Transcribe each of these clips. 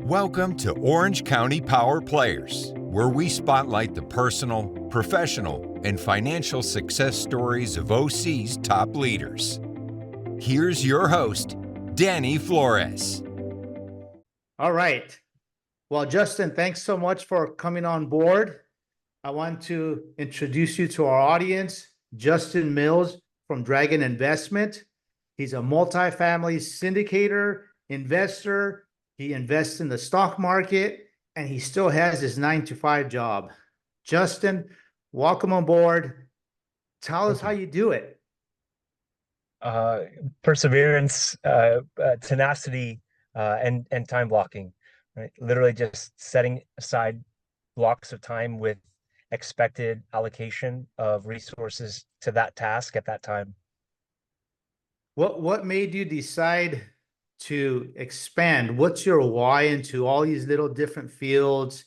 Welcome to Orange County Power Players, where we spotlight the personal, professional, and financial success stories of OC's top leaders. Here's your host, Danny Flores. All right. Well, Justin, thanks so much for coming on board. I want to introduce you to our audience, Justin Mills from Dragon Investment. He's a multifamily syndicator, investor. He invests in the stock market, and he still has his 9-to-5 job. Justin, welcome on board. Tell us how you do it. Perseverance, tenacity, and time blocking, right? Literally just setting aside blocks of time with expected allocation of resources to that task at that time. What made you decide to expand? What's your why into all these little different fields?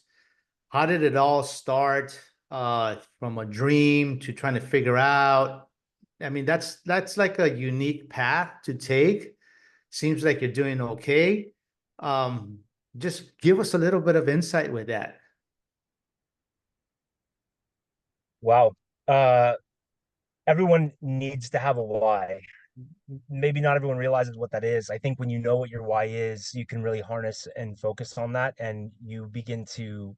How did it all start? From a dream to trying to figure out. I mean, that's like a unique path to take. Seems like you're doing okay. Just give us a little bit of insight with that. Wow. Everyone needs to have a why. Maybe not everyone realizes what that is. I think when you know what your why is, you can really harness and focus on that, and you begin to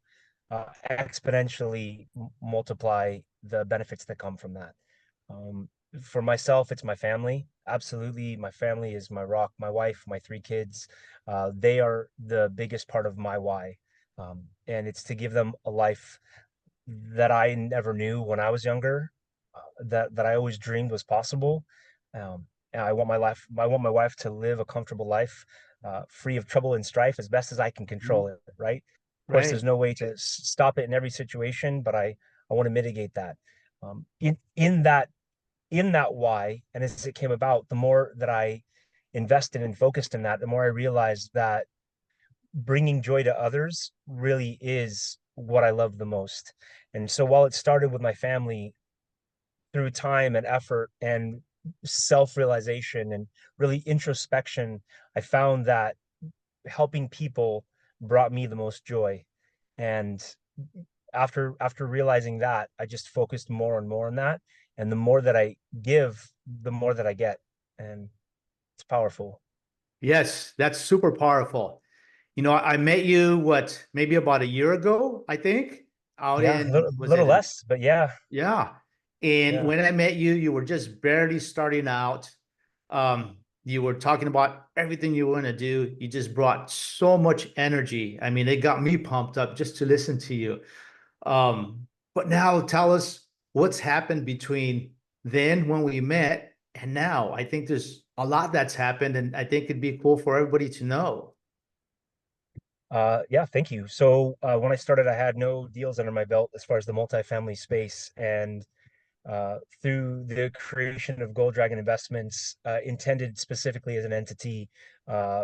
exponentially multiply the benefits that come from that. For myself, it's my family. Absolutely, my family is my rock. My wife, my three kids, they are the biggest part of my why, and it's to give them a life that I never knew when I was younger, that I always dreamed was possible. And I want my wife to live a comfortable life, free of trouble and strife as best as I can control it, right? Of course, Right. there's no way to stop it in every situation, but I want to mitigate that. In that why, and as it came about, the more that I invested and focused in that, the more I realized that bringing joy to others really is what I love the most. And so while it started with my family, through time and effort and self-realization and really introspection, I found that helping people brought me the most joy. And after realizing that, I just focused more and more on that. And the more that I give, the more that I get. And it's powerful. Yes, that's super powerful. I met you, maybe about a year ago, I think, out Yeah, a in, little, was little it in, less, but yeah, yeah. And yeah. when I met you, you were just barely starting out. You were talking about everything you want to do. You just brought so much energy. I mean, it got me pumped up just to listen to you. But now tell us what's happened between then when we met and now. I think there's a lot that's happened, and I think it'd be cool for everybody to know. Yeah, thank you. So when I started, I had no deals under my belt as far as the multifamily space, and through the creation of Gold Dragon Investments, intended specifically as an entity uh,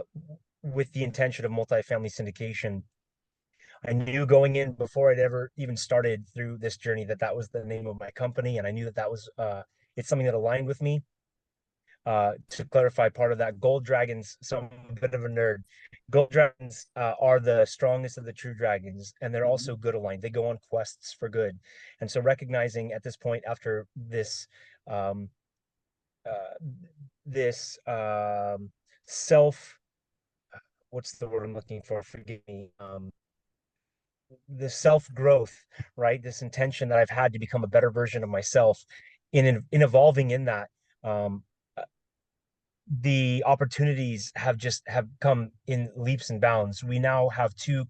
with the intention of multifamily syndication. I knew going in before I'd ever even started through this journey that that was the name of my company, and I knew that that was it's something that aligned with me. To clarify part of that, gold dragons, so I'm a bit of a nerd. Gold dragons are the strongest of the true dragons, and they're also Mhm. good aligned. They go on quests for good. And so recognizing at this point, after um, uh, this self, what's the word I'm looking for? Forgive me. This self growth, right? This intention that I've had to become a better version of myself, in evolving in that. Um, the opportunities have come in leaps and bounds. We now have two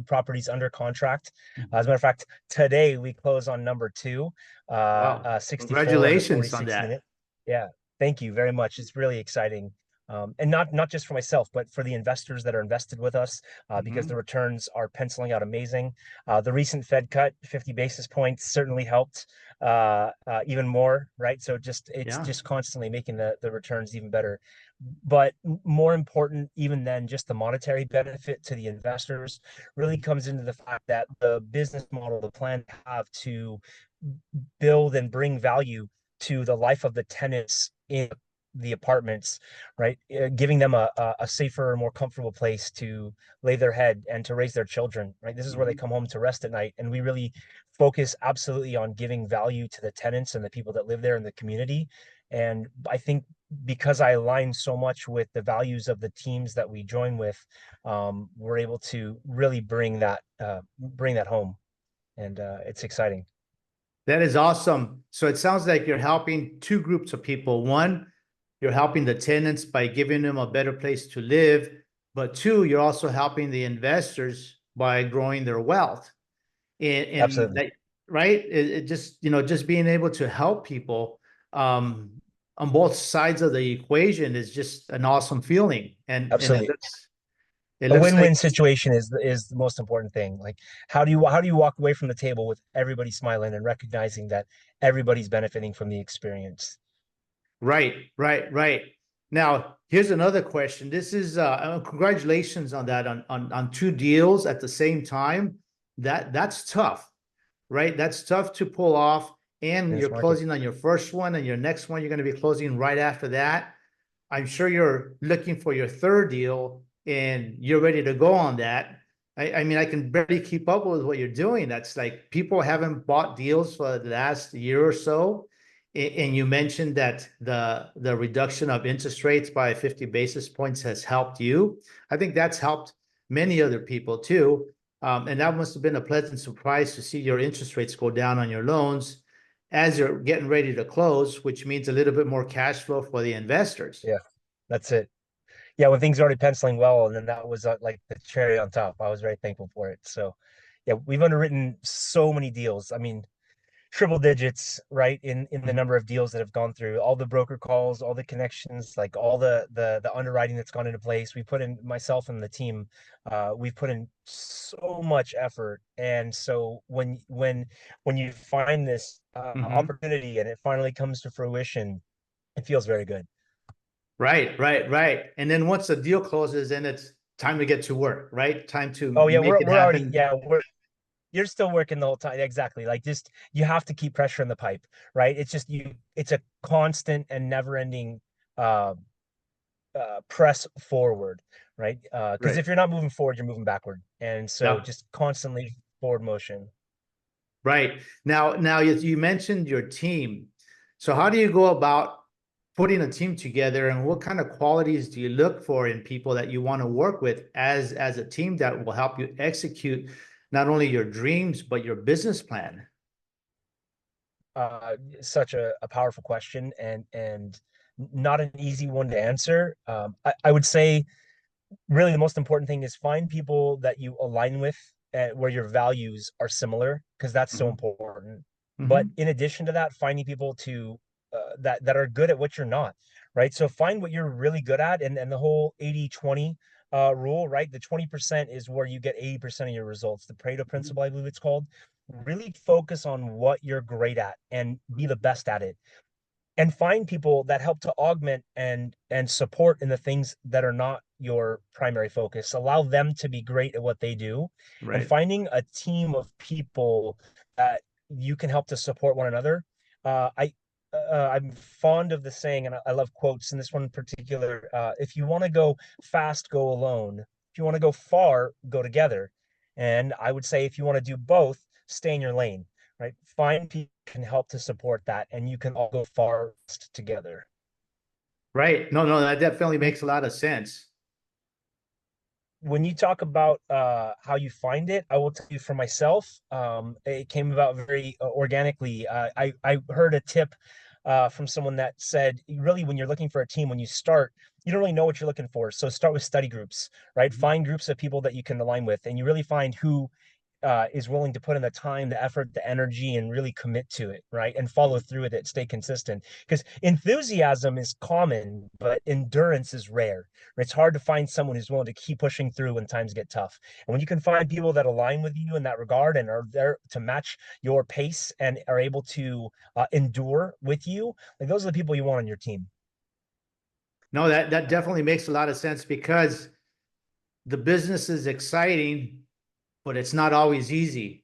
properties under contract. As a Mhm. matter of fact, today we close on number two, Wow. 64 and a Congratulations on 46 that. unit. Yeah, thank you very much. It's really exciting. And not just for myself, but for the investors that are invested with us, because the Mhm. returns are penciling out amazing. The recent Fed cut, 50 basis points, certainly helped even more, right? So it's Yeah. just constantly making the returns even better. But more important even than just the monetary benefit to the investors really comes into the fact that the business model, the plan have to build and bring value to the life of the tenants the apartments, right? Giving them a safer, more comfortable place to lay their head and to raise their children, right? This is where they come home to rest at night. And we really focus absolutely on giving value to the tenants and the people that live there in the community. And I think because I align so much with the values of the teams that we join with, we're able to really bring that home, and it's exciting. That is awesome. So it sounds like you're helping two groups of people. One, you're helping the tenants by giving them a better place to live. But two, you're also helping the investors by growing their wealth. And Absolutely. that, right? It just, just being able to help people on both sides of the equation is just an awesome feeling. And Absolutely. it A looks like win-win situation is the most important thing. Like, how do you walk away from the table with everybody smiling and recognizing that everybody's benefiting from the experience? right, right, right. Now, here's another question. This is congratulations on that on two deals at the same time. That's tough, right? That's tough to pull off. In And this you're market. closing on your first one, and your next one you're going to be closing right after that. I'm sure you're looking for your third deal and you're ready to go on that. I mean, I can barely keep up with what you're doing. That's like people haven't bought deals for the last year or so. And you mentioned that the reduction of interest rates by 50 basis points has helped you. I think that's helped many other people too. And that must have been a pleasant surprise to see your interest rates go down on your loans as you're getting ready to close, which means a little bit more cash flow for the investors. Yeah, that's it. Yeah, when things are already penciling well, and then that was like the cherry on top. I was very thankful for it. So, yeah, we've underwritten so many deals. I mean, triple digits, right, in the Mhm. number of deals that have gone through, all the broker calls, all the connections, like all the underwriting that's gone into place. We put in, myself and the team, we've put in so much effort. And so when you find this Mhm. opportunity and it finally comes to fruition, it feels very good. Right, right, right. And then once the deal closes, then it's time to get to work, right? Time to Oh yeah, make it we're already, happen. yeah, we're you're still working the whole time. Exactly. Like, just you have to keep pressure in the pipe, right? It's just it's a constant and never ending uh press forward, right? Because Right, if you're not moving forward, you're moving backward. And so yeah, just constantly forward motion. right. Now you mentioned your team. So how do you go about putting a team together, and what kind of qualities do you look for in people that you want to work with as a team that will help you execute not only your dreams but your business plan? Such a powerful question, and not an easy one to answer. I would say really the most important thing is find people that you align with, where your values are similar, because that's so Mhm. important. But Mhm. in addition to that, finding people to that are good at what you're not, right? So find what you're really good at, and the whole 80-20 rule, right? The 20% is where you get 80% of your results. The Pareto principle, I believe it's called. Really focus on what you're great at and be the best at it, and find people that help to augment and support in the things that are not your primary focus. Allow them to be great at what they do, and Right. finding a team of people that you can help to support one another. I'm fond of the saying, and I love quotes, and this one in particular: if you want to go fast, go alone. If you want to go far, go together. And I would say, if you want to do both, stay in your lane, right? Find people who can help to support that, and you can all go far together. Right. No, that definitely When makes a lot of sense. when you talk about how you find it, I will tell you for myself, it came about very organically. I heard a tip from someone that said, really, when you're looking for a team, when you start, you don't really know what you're looking for. So start with study groups, right? Mhm. Find groups of people that you can align with, and you really find who is willing to put in the time, the effort, the energy, and really commit to it, right? And follow through with it, stay consistent. Because enthusiasm is common, but endurance is rare. It's hard to find someone who's willing to keep pushing through when times get tough. And when you can find people that align with you in that regard and are there to match your pace and are able to endure with you, like, those are the people you want on your team. No, that definitely makes a lot of sense because the business is exciting, but it's not always easy.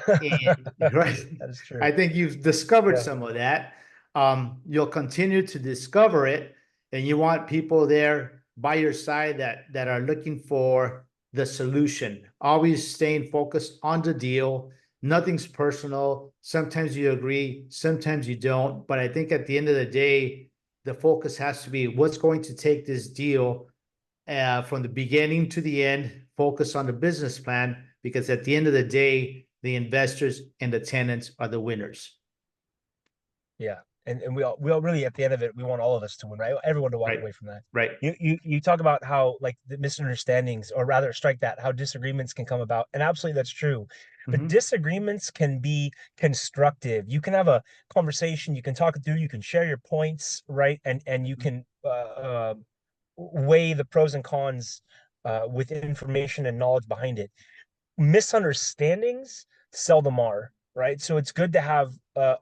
And right, That is true. I think you've discovered Yeah. some of that. you'll continue to discover it, and you want people there by your side that are looking for the solution, always staying focused on the deal. Nothing's personal. Sometimes you agree, sometimes you don't. But I think at the end of the day, the focus has to be what's going to take this deal from the beginning to the end, focus on the business plan, because at the end of the day, the investors and the tenants are the winners. Yeah. And we all really, at the end of it, we want all of us to win, right? Everyone to walk Right. away from that. Right. You talk about how, like, the misunderstandings, or rather strike that, how disagreements can come about. And absolutely that's true. But disagreements can be constructive. You can have a conversation, you can talk it through, you can share your points, right? And you can weigh the pros and cons with information and knowledge behind it. Misunderstandings seldom are, right? So it's good to have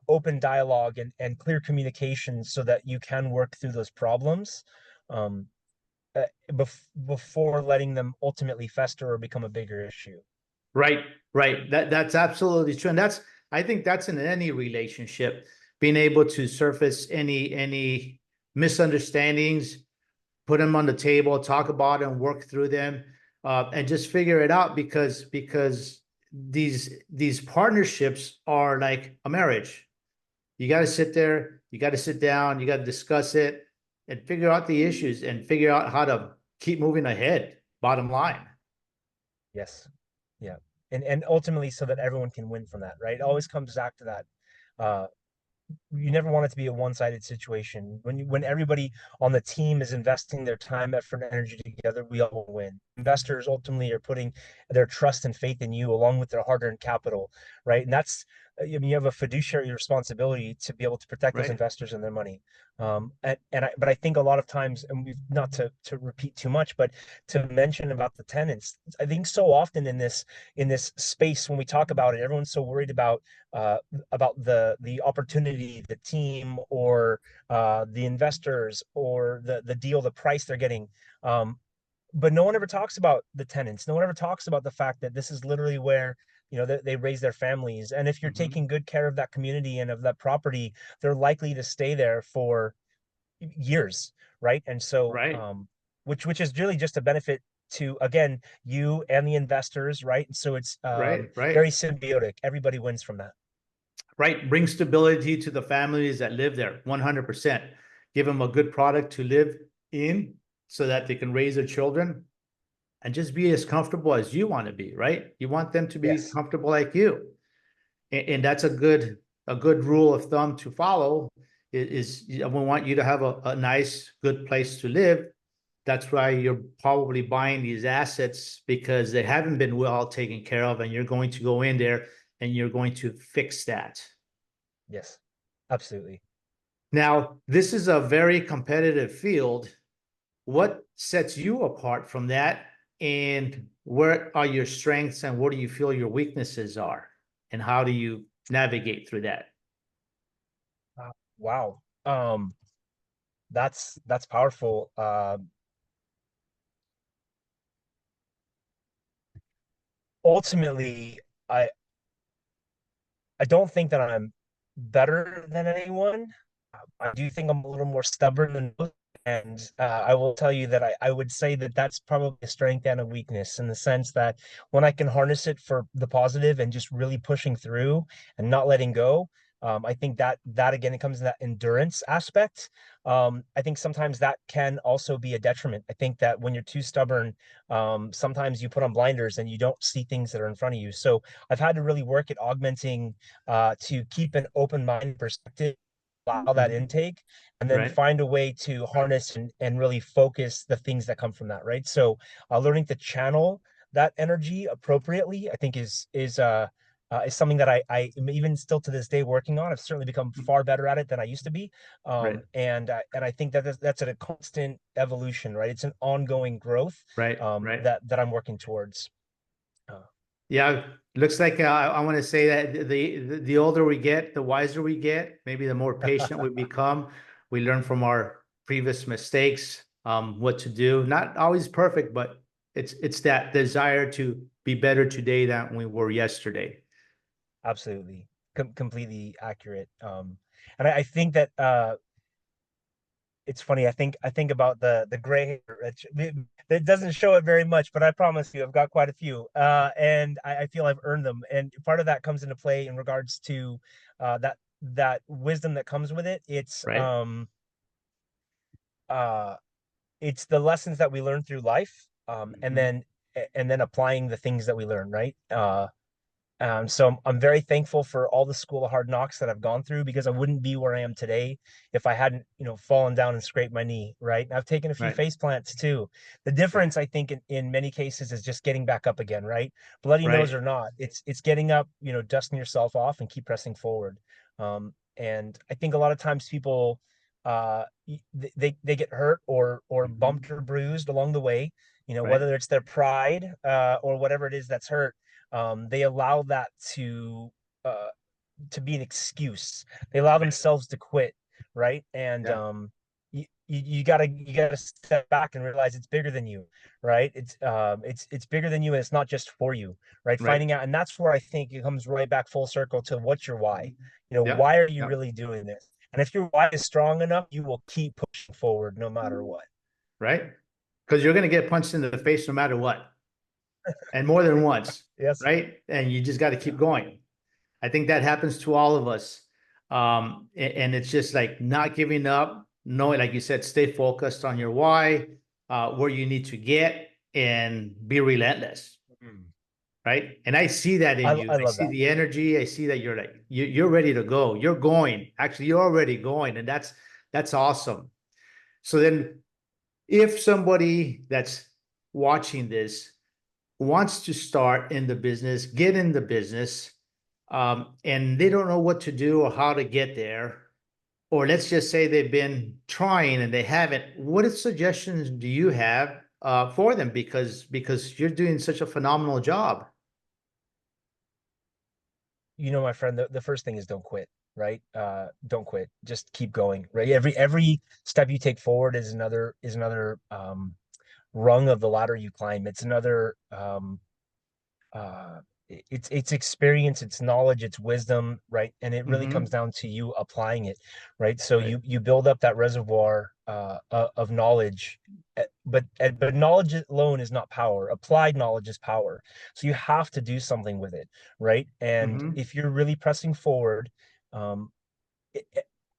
open dialogue and clear communication so that you can work through those problems um, uh, before letting them ultimately fester or become a bigger issue. Right, right. That's absolutely true. And I think that's in any relationship, being able to surface any misunderstandings, put them on the table, talk about them, work through them, and just figure it out, because these partnerships are like a marriage. You got to sit there, you got to sit down, you got to discuss it and figure out the issues and figure out how to keep moving ahead, bottom line. Yes. Yeah. And ultimately so that everyone can win from that, right? It always comes back to that. Uh, you never want it to be a one-sided situation. When everybody on the team is investing their time, effort, and energy together, we all win. Investors ultimately are putting their trust and faith in you along with their hard-earned capital, right? And that's, I mean, you have a fiduciary responsibility to be able to protect those Right. investors and their money. But I think a lot of times, and we've not to repeat too much, but to mention about the tenants, I think so often in this space when we talk about it, everyone's so worried about the opportunity, the team, or the investors, or the deal, the price they're getting. But no one ever talks about the tenants. No one ever talks about the fact that this is literally where they raise their families. And if you're taking good care of that community and of that property, they're likely to stay there for years, right? And so, Right. which is really just a benefit to, again, you and the investors, right? And so it's Right. Right. very symbiotic. Everybody wins from that. Right. Bring stability to the families that live there, 100%. Give them a good product to live in so that they can raise their children and just be as comfortable as you want to be, right? You want them to be Yes. comfortable like you. And that's a good rule of thumb to follow is we want you to have a nice, good place to live. That's why you're probably buying these assets, because they haven't been well taken care of, and you're going to go in there and you're going to fix that. Yes. Absolutely. Now, this is a very competitive field. What sets you apart from that? And where are your strengths and what do you feel your weaknesses are? And how do you navigate through that? Wow. That's powerful. Ultimately, I I don't think that I'm better than anyone. I do think I'm a little more stubborn than most. And I will tell you that I would say that that's probably a strength and a weakness, in the sense that when I can harness it for the positive and just really pushing through and not letting go, I think that again, it comes to that endurance aspect. I think sometimes that can also be a detriment. I think that when you're too stubborn, sometimes you put on blinders and you don't see things that are in front of you. So I've had to really work at augmenting to keep an open mind perspective, allow that Mhm. intake, and then Right. find a way to harness and really focus the things that come from that, right? So learning to channel that energy appropriately, I think is something that I am even still to this day working on. I've certainly become far better at it than I used to be. Right. And I think that that's a constant evolution, right? It's an ongoing growth Right. Right. that I'm working towards. Uh, Yeah. Looks like I want to say that the older we get, the wiser we get, maybe the more patient we become. We learn from our previous mistakes, what to do. Not always perfect, but it's that desire to be better today than we were yesterday. Absolutely. Completely accurate. And I think that it's funny. I think about the gray hair. It doesn't show it very much, but I promise you, I've got quite a few, and I feel I've earned them. And part of that comes into play in regards to that wisdom that comes with it. Right. Uh, it's the lessons that we learn through life, Mhm. and then applying the things that we learn, right? So I'm very thankful for all the school of hard knocks that I've gone through, because I wouldn't be where I am today if I hadn't, fallen down and scraped my knee, right? And I've taken a few Right. face plants too. The difference, I think, in many cases is just getting back up again, right? Bloody nose Right. or not, it's getting up, dusting yourself off and keep pressing forward. And I think a lot of times people they get hurt or Mhm. bumped or bruised along the way, Right. whether it's their pride or whatever it is that's hurt. They allow that uh, to be an excuse. They allow Right. themselves to quit, right? And Yeah. you gotta step back and realize it's bigger than you, right? It's bigger than you, and it's not just for you, right? Right. Finding out, and that's where I think it comes right back full circle to what's your why. Mhm. Yeah. Why are you Yeah. really doing this? And if your why is strong enough, you will keep pushing forward no matter what. Right. Because you're going to get punched in the face no matter what, and more than once. Yes. Right. And you just got to Yeah. keep going. I think that happens to all of us. And it's just like not giving up, knowing, like you said, stay focused on your why, where you need to get, and be relentless. Mm. Right. And I see that in you. I I love see that. the energy. I see that you're like, you're ready to go. You're going. Actually, you're already going. And that's awesome. So then if somebody that's watching this wants to start in the business, get in the business, and they don't know what to do or how to get there, or let's just say they've been trying and they haven't, what suggestions do you have for them? Because you're doing such a phenomenal job. My friend, the first thing is don't quit, right? Don't quit. Just keep going, right? Every step you take forward is another rung of the ladder you climb. It's another uh it's experience, it's knowledge, it's wisdom, right? And it really comes Mm-hmm. down to you applying it, right? So Right. you build up that reservoir of knowledge, but knowledge alone is not power. Applied knowledge is power. So you have to do something with it, right? And Mm-hmm. if you're really pressing forward, um it-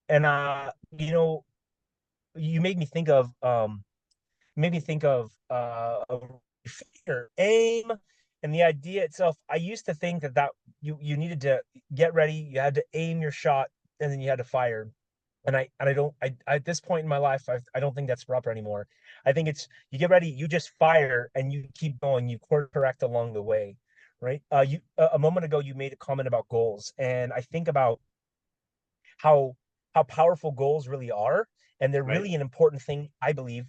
and you made me think of fear, aim, and the idea itself. I used to think that you needed to get ready, you had to aim your shot, and then you had to fire. And I don't I at this point in my life, I don't think that's proper anymore. I think it's you get ready, you just fire, and you keep going, you course correct along the way, right? You a moment ago you made a comment about goals, and I think about how how powerful goals really are, and they're Right. really an important thing, I believe,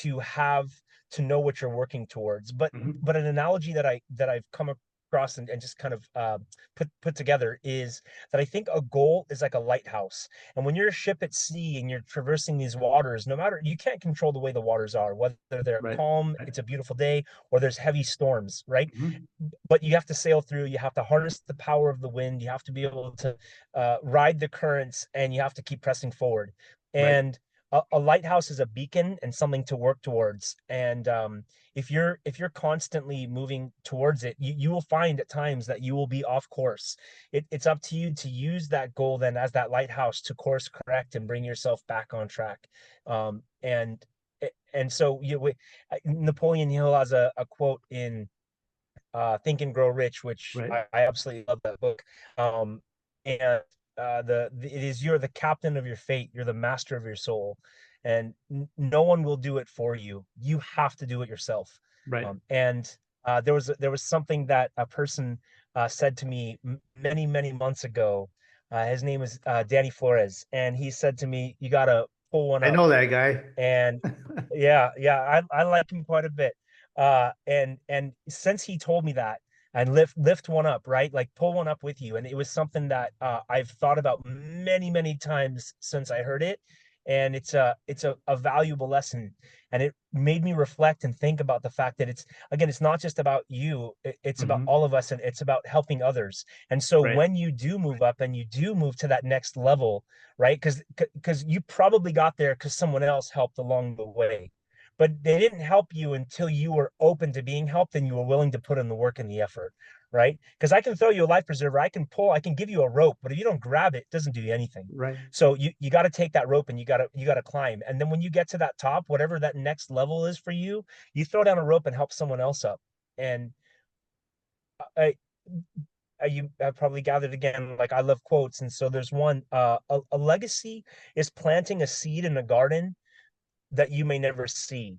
to have, to know what you're working towards. but Mm-hmm. but an analogy that I've come across and just kind of put together is that I think a goal is like a lighthouse, and when you're a ship at sea and you're traversing these waters, no matter, you can't control the way the waters are, whether they're Right. calm, Right. it's a beautiful day, or there's heavy storms, right? Mm-hmm. But you have to sail through, you have to harness the power of the wind, you have to be able to ride the currents, and you have to keep pressing forward. Right. And a lighthouse is a beacon and something to work towards. And if you're constantly moving towards it, you will find at times that you will be off course. It's up to you to use that goal then as that lighthouse to course correct and bring yourself back on track. And so Napoleon Hill has a quote in Think and Grow Rich, which Right. I absolutely love that book. And it is, you're the captain of your fate, you're the master of your soul, and no one will do it for you. You have to do it yourself. Right. And there was something that a person said to me many many months ago. His name is Danny Flores, and he said to me, "You gotta pull one I up." know that guy. And yeah, I like him quite a bit. And since he told me that, and lift one up, right? Like pull one up with you. And it was something that I've thought about many, many times since I heard it. And it's a valuable lesson. And it made me reflect and think about the fact that it's not just about you, it's about Hmm. all of us, and it's about helping others. And so Right. when you do move up and you do move to that next level, right? Because you probably got there because someone else helped along the way, but they didn't help you until you were open to being helped and you were willing to put in the work and the effort, right? Because I can throw you a life preserver, I can give you a rope, but if you don't grab it, it doesn't do you anything. Right. So you got to take that rope and you got to climb. And then when you get to that top, whatever that next level is for you, you throw down a rope and help someone else up. And I, you have probably gathered again, like I love quotes. And so there's one, a legacy is planting a seed in a garden that you may never see.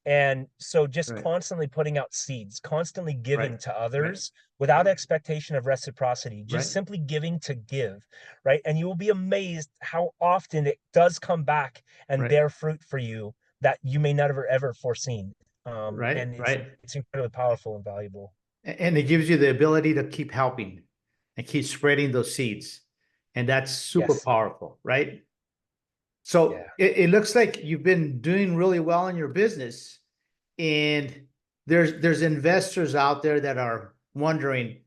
And so just Right. constantly putting out seeds, constantly Right. giving to others without expectation of reciprocity, just Right. simply giving to give, right? And you will be amazed how often it does come back and Right. bear fruit for you that you may never ever foreseen. Right. And it's Right. it's incredibly powerful and valuable. And it gives you the ability to keep helping and keep spreading those seeds. And that's super Yes. powerful, right? So Yeah. it looks like you've been doing really well in your business. And there's investors out there that are wondering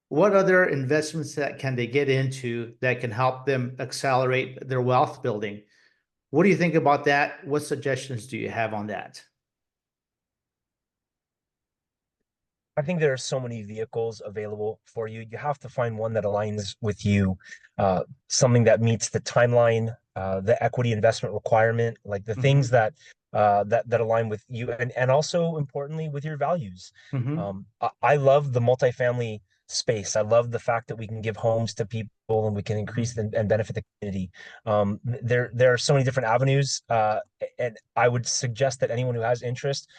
what other investments that can they get into that can help them accelerate their wealth building. What do you think about that? What suggestions do you have on that? I think there are so many vehicles available for you. You have to find one that aligns with you, something that meets the timeline, the equity investment requirement, like the things Hmm. that align with you, and also importantly with your values. Hmm. I love the multifamily space. I love the fact that we can give homes to people and we can increase Hmm. and benefit the community. There are so many different avenues, and I would suggest that anyone who has interest,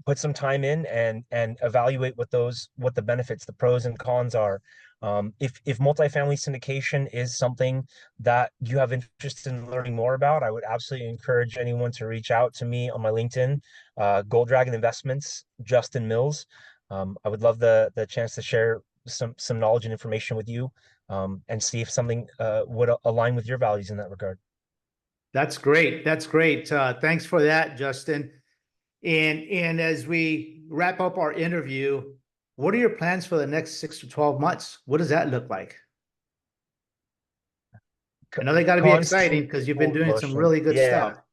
put some time in and evaluate what the benefits, the pros and cons are. If multifamily syndication is something that you have interest in learning more about, I would absolutely encourage anyone to reach out to me on my LinkedIn, Gold Dragon Investments, Justin Mills. I would love the chance to share some knowledge and information with you, and see if something would align with your values in that regard. That's great. That's great. Thanks for that, Justin. And as we wrap up our interview, what are your plans for the next 6 to 12 months? What does that look like? I know they got to be exciting Constant because you've been forward doing some motion. really good Yeah. stuff.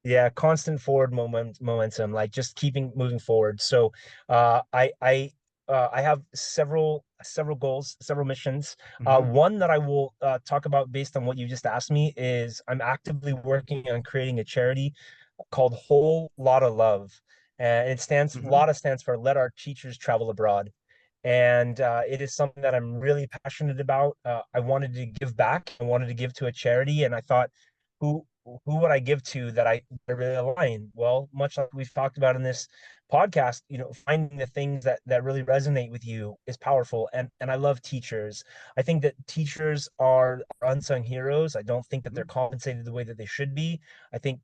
Yeah, constant forward momentum, like just keeping moving forward. So, I have several goals, several missions. Hmm. One that I will talk about based on what you just asked me is I'm actively working on creating a charity called Whole Lotta Love, and Hmm. LOTA stands for Let Our Teachers Travel Abroad. And it is something that I'm really passionate about. I wanted to give back. I wanted to give to a charity, and I thought, who would I give to that really align? Well, much like we've talked about in this podcast, finding the things that really resonate with you is powerful. And I love teachers. I think that teachers are unsung heroes. I don't think that they're compensated the way that they should be. I think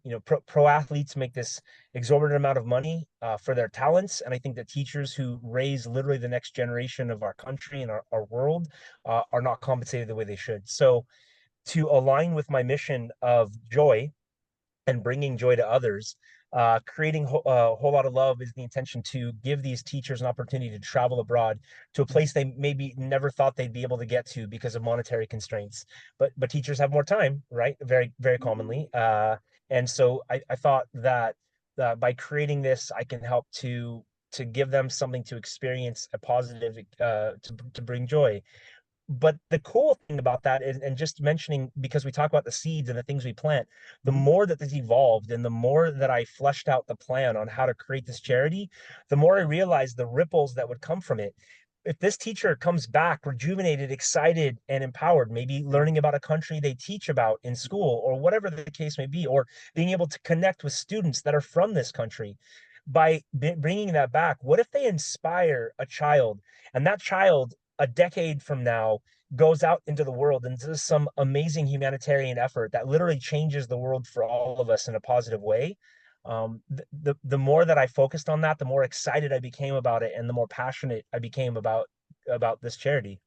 pro athletes make this exorbitant amount of money for their talents, and I think that teachers who raise literally the next generation of our country and our world are not compensated the way they should. So to align with my mission of joy and bringing joy to others. Creating a whole lot of love is the intention to give these teachers an opportunity to travel abroad to a place they maybe never thought they'd be able to get to because of monetary constraints. But teachers have more time, right? Very very commonly, and so I thought that by creating this, I can help to give them something to experience a positive, to bring joy. But the cool thing about that is, and just mentioning, because we talk about the seeds and the things we plant, the Hmm. more that this evolved and the more that I fleshed out the plan on how to create this charity, the more I realized the ripples that would come from it. If this teacher comes back rejuvenated, excited, and empowered, maybe learning about a country they teach about in school or whatever the case may be, or being able to connect with students that are from this country, by bringing that back, what if they inspire a child, and that child a decade from now goes out into the world and does some amazing humanitarian effort that literally changes the world for all of us in a positive way? The more that I focused on that, the more excited I became about it, and the more passionate I became about this charity.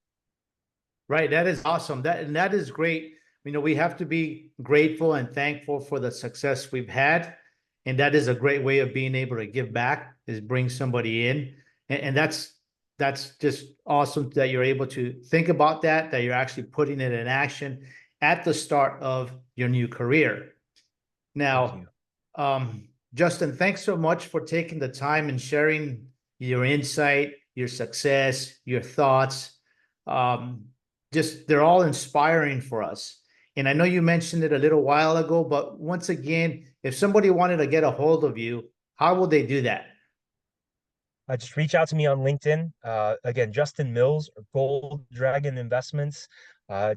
Right. That is awesome. That is great we have to be grateful and thankful for the success we've had. And that is a great way of being able to give back, is bring somebody in. And that's just awesome that you're able to think about that you're actually putting it in action at the start of your new career. Now, Justin, thanks so much for taking the time and sharing your insight, your success, your thoughts. They're all inspiring for us. And I know you mentioned it a little while ago, but once again, if somebody wanted to get a hold of you, how will they do that? Just reach out to me on LinkedIn. Again, Justin Mills or Gold Dragon Investments.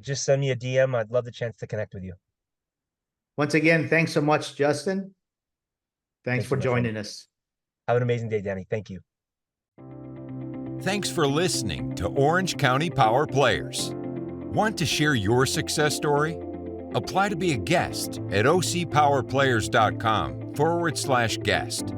Just send me a DM. I'd love the chance to connect with you. Once again, thanks so much, Justin. Thanks for joining us. Have an amazing day, Danny. Thank you. Thanks for listening to Orange County Power Players. Want to share your success story? Apply to be a guest at ocpowerplayers.com/guest.